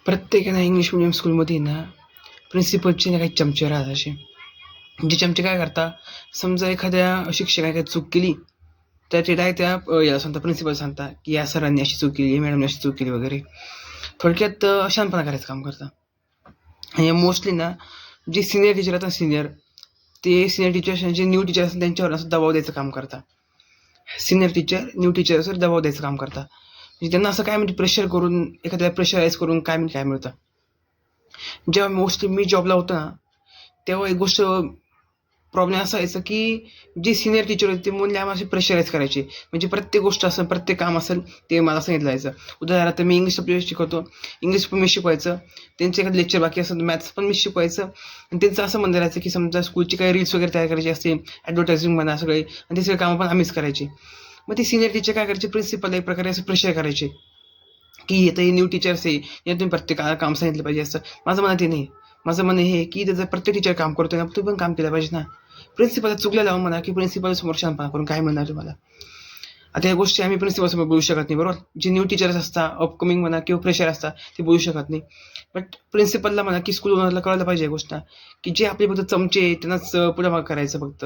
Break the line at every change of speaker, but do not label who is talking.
प्रत्येक English medium स्कूलमध्ये ना प्रिन्सिपलचे ना काही चमचे राहतात असे. जे चमचे काय करतात, समजा एखाद्या शिक्षकाने काही चूक केली तर ते डायरेक्ट त्या याला सांगतात, प्रिन्सिपल सांगतात की या सरांनी अशी चूक केली, मॅडमने अशी चूक केली वगैरे. थोडक्यात शहाणपणा करायचं काम करतात. आणि मोस्टली ना जे सिनियर टीचर असतात, ते सिनियर टीचर जे न्यू टीचर असतात त्यांच्यावर असं दबाव द्यायचं काम करतात. सिनियर टीचर न्यू टीचर असं दबाव द्यायचं काम करतात. म्हणजे त्यांना असं काय म्हणजे प्रेशर करून, एखाद्याला प्रेशराईज करून काय मिळतं. जेव्हा मोस्टली मी जॉबला होतो ना, तेव्हा एक गोष्ट प्रॉब्लेम असा यायचा की जे सिनियर टीचर होते ते मुले आम्हाला प्रेशराईज करायचे. म्हणजे प्रत्येक गोष्ट असेल, प्रत्येक काम असेल ते मला सांगितलं जायचं. उदाहरणार्थ मी इंग्लिश सब्जेक्ट शिकवतो, इंग्लिश पण मी शिकवायचं. त्यांचे एखादं लेक्चर बाकी असेल मॅथ्स पण मी शिकवायचं. आणि त्यांचं असं म्हणणं राहायचं की समजा स्कूलची काही रील्स वगैरे तयार करायची असतील, ॲडव्हर्टायझिंग म्हणा सगळे, आणि ते सगळे कामं पण आम्हीच करायचे. मग ते सिनियर टीचर काय करायचे, प्रिन्सिपल एक प्रकारे असं प्रेशर करायचे की आता हे न्यू टीचर्स आहे, या तुम्ही प्रत्येकाला काम सांगितलं पाहिजे असं. माझं म्हणणं ते नाही. माझं म्हणणं हे की त्याचं प्रत्येक टीचर काम करतोय ना, तू पण काम केलं पाहिजे ना. प्रिन्सिपल चुकल्या लावून म्हणा की प्रिन्सिपल समोर शहाणपणा करून काय म्हणणार तुम्हाला. आता या गोष्टी आम्ही प्रिन्सिपल समोर बोलू शकत नाही, बरोबर. जे न्यू टीचर्स असतात, अपकमिंग म्हणा किंवा फ्रेशर असतात, ते बोलू शकत नाही. बट प्रिन्सिपलला म्हणा की स्कूल ओनरला कळलं पाहिजे या गोष्ट, की जे आपले फक्त चमचे त्यांनाच पुढे माग करायचं फक्त.